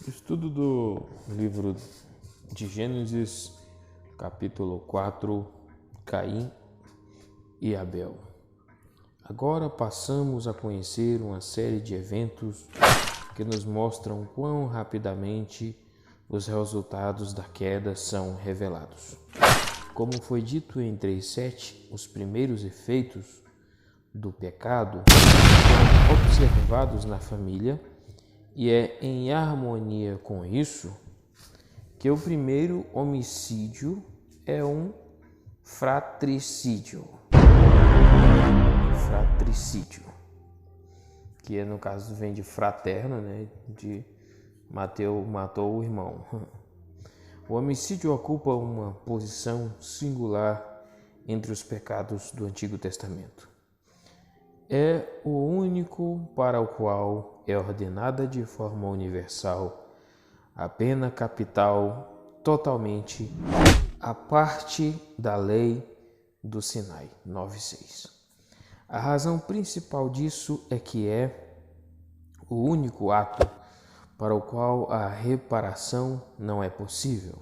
Estudo do livro de Gênesis, capítulo 4, Caim e Abel. Agora passamos a conhecer uma série de eventos que nos mostram quão rapidamente os resultados da queda são revelados. Como foi dito em 3:7, os primeiros efeitos do pecado foram observados na família, e é em harmonia com isso que o primeiro homicídio é um fratricídio. Fratricídio, que no caso vem de fraterno, né? De matou o irmão. O homicídio ocupa uma posição singular entre os pecados do Antigo Testamento. É o único para o qual é ordenada de forma universal a pena capital totalmente à parte da lei do Sinai 9:6. A razão principal disso é que é o único ato para o qual a reparação não é possível,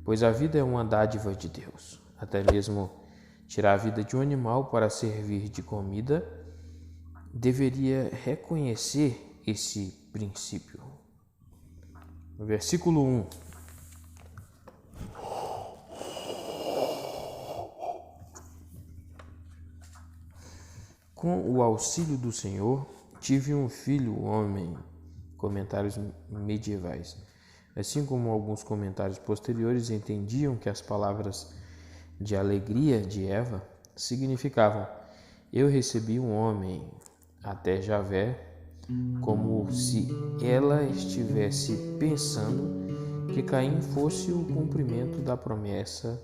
pois a vida é uma dádiva de Deus. Até mesmo tirar a vida de um animal para servir de comida deveria reconhecer esse princípio. No versículo 1. Com o auxílio do Senhor, tive um filho homem. Comentários medievais. Assim como alguns comentários posteriores entendiam que as palavras de alegria de Eva significavam: eu recebi um homem, até Javé, como se ela estivesse pensando que Caim fosse o cumprimento da promessa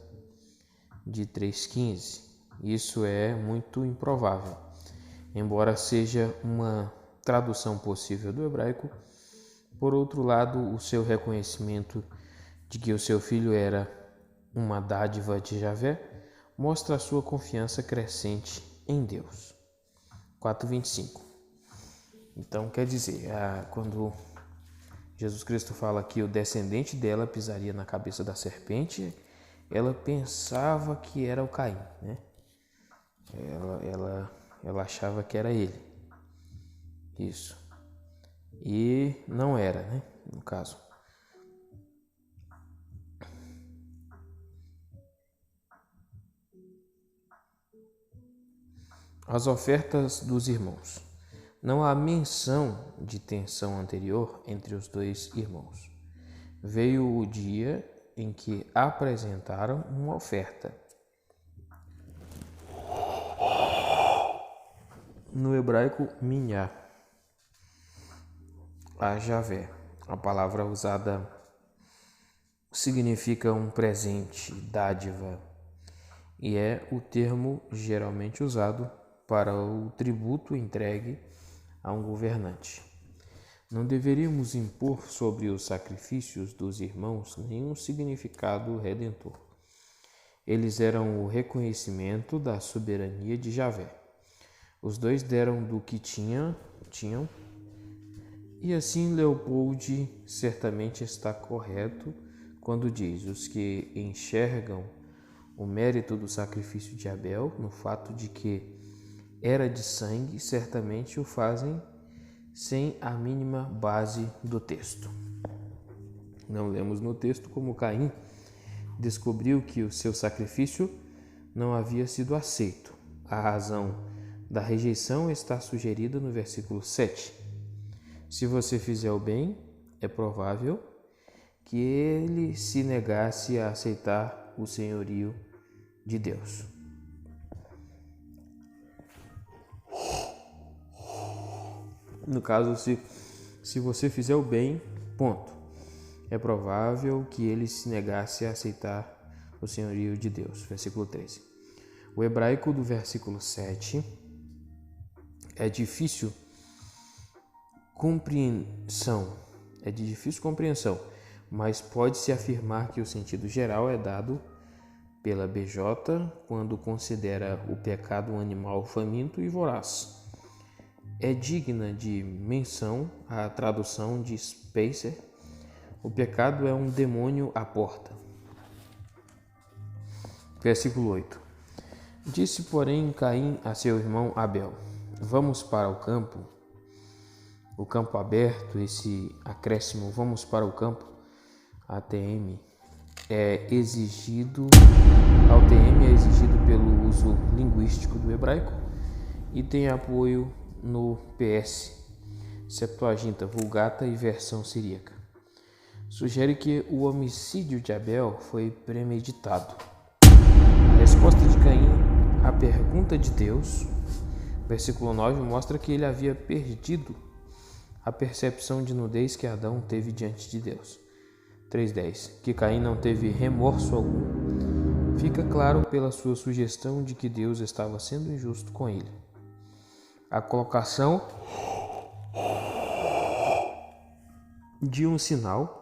de 3:15. Isso é muito improvável. Embora seja uma tradução possível do hebraico, por outro lado, o seu reconhecimento de que o seu filho era uma dádiva de Javé mostra a sua confiança crescente em Deus. 4:25. Então, quer dizer, quando Jesus Cristo fala que o descendente dela pisaria na cabeça da serpente, ela pensava que era o Caim, né? Ela achava que era ele. Isso. E não era, né? No caso. As ofertas dos irmãos. Não há menção de tensão anterior entre os dois irmãos. Veio o dia em que apresentaram uma oferta. No hebraico, minhá, a Javé. A palavra usada significa um presente, dádiva, e é o termo geralmente usado para o tributo entregue a um governante. Não deveríamos impor sobre os sacrifícios dos irmãos nenhum significado redentor. Eles eram o reconhecimento da soberania de Javé. Os dois deram do que tinham, e assim Leopold certamente está correto quando diz: os que enxergam o mérito do sacrifício de Abel no fato de que era de sangue, certamente o fazem sem a mínima base do texto. Não lemos no texto como Caim descobriu que o seu sacrifício não havia sido aceito. A razão da rejeição está sugerida no versículo 7. Se você fizer o bem, é provável que ele se negasse a aceitar o senhorio de Deus. No caso, se você fizer o bem, ponto. É provável que ele se negasse a aceitar o senhorio de Deus. Versículo 13. O hebraico do versículo 7 é de difícil compreensão, mas pode-se afirmar que o sentido geral é dado pela BJ quando considera o pecado um animal faminto e voraz. É digna de menção a tradução de Spacer, O pecado é um demônio à porta. Versículo 8. Disse, porém, Caim a seu irmão Abel: vamos para o campo aberto, esse acréscimo, vamos para o campo, ATM, AUTM é exigido pelo uso linguístico do hebraico e tem apoio no PS, Septuaginta, Vulgata e versão siríaca. Sugere que o homicídio de Abel foi premeditado. A resposta de Caim à pergunta de Deus, versículo 9, mostra que ele havia perdido a percepção de nudez que Adão teve diante de Deus. 3:10. Que Caim não teve remorso algum, fica claro pela sua sugestão de que Deus estava sendo injusto com ele. A colocação de um sinal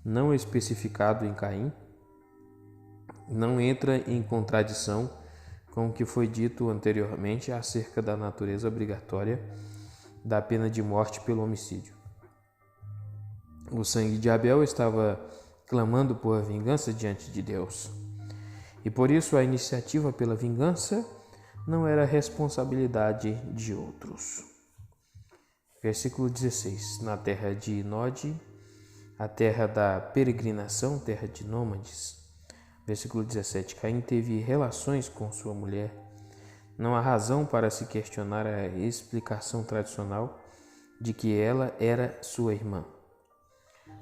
não especificado em Caim não entra em contradição com o que foi dito anteriormente acerca da natureza obrigatória da pena de morte pelo homicídio. O sangue de Abel estava clamando por vingança diante de Deus, e por isso a iniciativa pela vingança não era responsabilidade de outros. Versículo 16. Na terra de Nod, a terra da peregrinação, terra de nômades. Versículo 17. Caim teve relações com sua mulher. Não há razão para se questionar a explicação tradicional de que ela era sua irmã.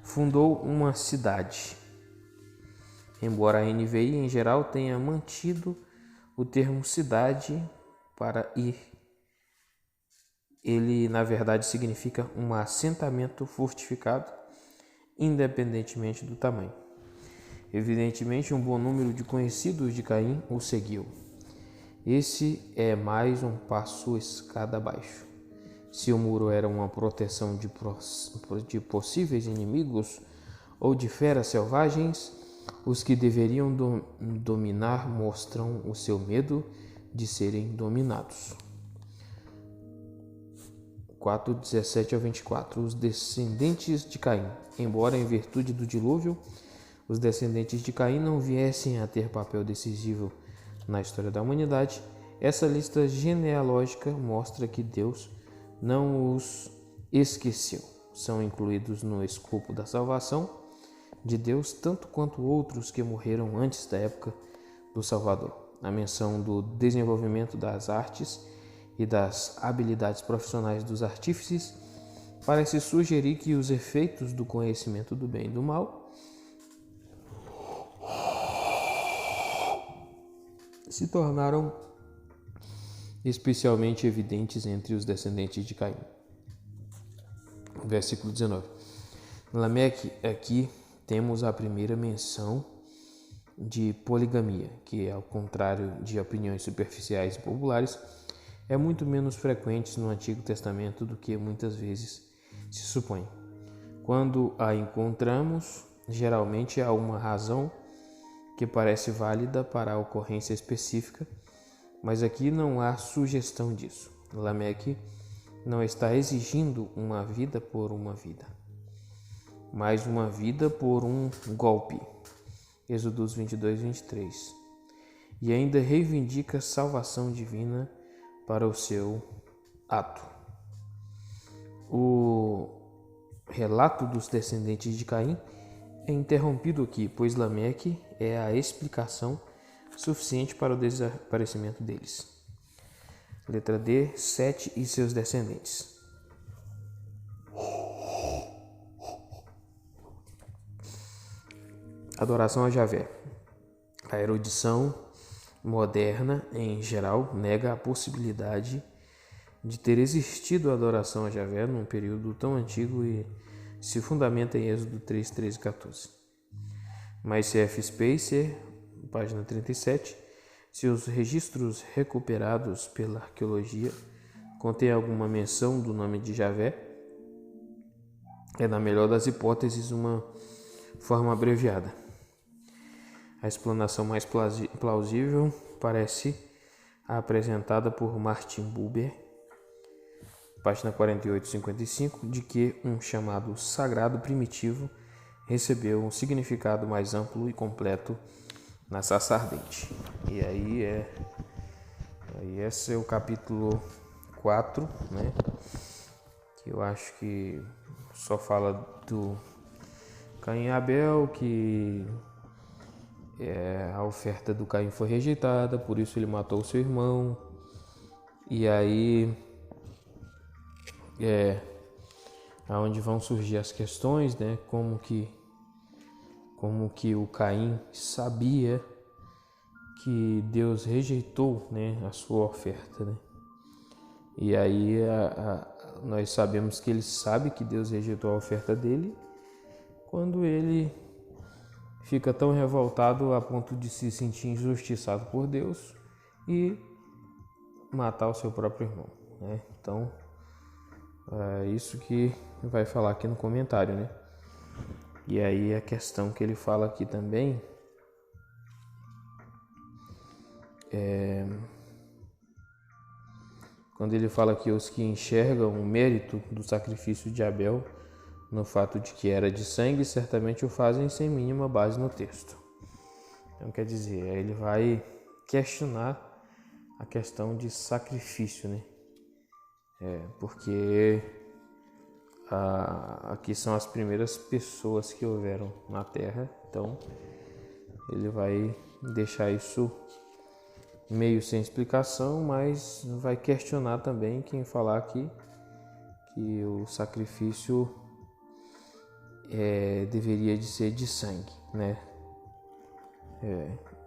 Fundou uma cidade. Embora a NVI em geral tenha mantido o termo cidade para ir, ele na verdade significa um assentamento fortificado, independentemente do tamanho. Evidentemente, um bom número de conhecidos de Caim o seguiu. Esse é mais um passo escada abaixo. Se o muro era uma proteção de possíveis inimigos ou de feras selvagens, os que deveriam dominar mostram o seu medo de serem dominados. 4:17-24. Os descendentes de Caim. Embora em virtude do dilúvio, os descendentes de Caim não viessem a ter papel decisivo na história da humanidade, essa lista genealógica mostra que Deus não os esqueceu. São incluídos no escopo da salvação de Deus tanto quanto outros que morreram antes da época do Salvador. A menção do desenvolvimento das artes e das habilidades profissionais dos artífices parece sugerir que os efeitos do conhecimento do bem e do mal se tornaram especialmente evidentes entre os descendentes de Caim. Versículo 19. Lameque, aqui temos a primeira menção de poligamia, que, ao contrário de opiniões superficiais e populares, é muito menos frequente no Antigo Testamento do que muitas vezes se supõe. Quando a encontramos, geralmente há uma razão que parece válida para a ocorrência específica, mas aqui não há sugestão disso. Lameque não está exigindo uma vida por uma vida, mas uma vida por um golpe. Êxodo 22:23. E ainda reivindica salvação divina para o seu ato. O relato dos descendentes de Caim é interrompido aqui, pois Lameque é a explicação suficiente para o desaparecimento deles. Letra D, Sete e seus descendentes. Adoração a Javé. A erudição moderna, em geral, nega a possibilidade de ter existido a adoração a Javé num período tão antigo e se fundamenta em Êxodo 3, 13 e 14. Mas C.F. Spacer, página 37, se os registros recuperados pela arqueologia contêm alguma menção do nome de Javé, é, na melhor das hipóteses, uma forma abreviada. A explanação mais plausível parece a apresentada por Martin Buber, página 48 e 55, de que um chamado sagrado primitivo recebeu um significado mais amplo e completo na sarça ardente. E aí esse é o capítulo 4, né? Que eu acho que só fala do Caim e Abel, que a oferta do Caim foi rejeitada, por isso ele matou o seu irmão. E aí aonde vão surgir as questões, né? Como que o Caim sabia que Deus rejeitou, né, a sua oferta, né? E aí nós sabemos que ele sabe que Deus rejeitou a oferta dele quando ele fica tão revoltado a ponto de se sentir injustiçado por Deus e matar o seu próprio irmão, né? Então, é isso que vai falar aqui no comentário, né? E aí a questão que ele fala aqui também quando ele fala que os que enxergam o mérito do sacrifício de Abel no fato de que era de sangue, certamente o fazem sem mínima base no texto. Então, quer dizer, ele vai questionar a questão de sacrifício, né? Porque aqui são as primeiras pessoas que houveram na Terra, então ele vai deixar isso meio sem explicação, mas vai questionar também quem falar que o sacrifício deveria de ser de sangue, né?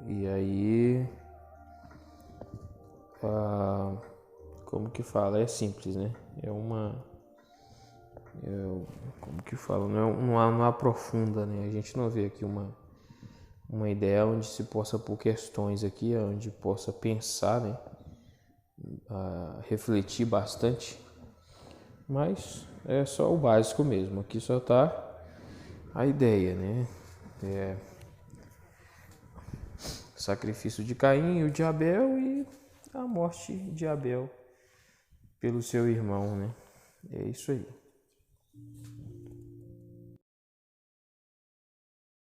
E aí como que fala? É simples, né? Como que fala? Não aprofunda, né? A gente não vê aqui uma ideia onde se possa pôr questões aqui, onde possa pensar, né? Refletir bastante, mas é só o básico mesmo. Aqui só está a ideia, né? Sacrifício de Caim e o de Abel e a morte de Abel pelo seu irmão, né? É isso aí.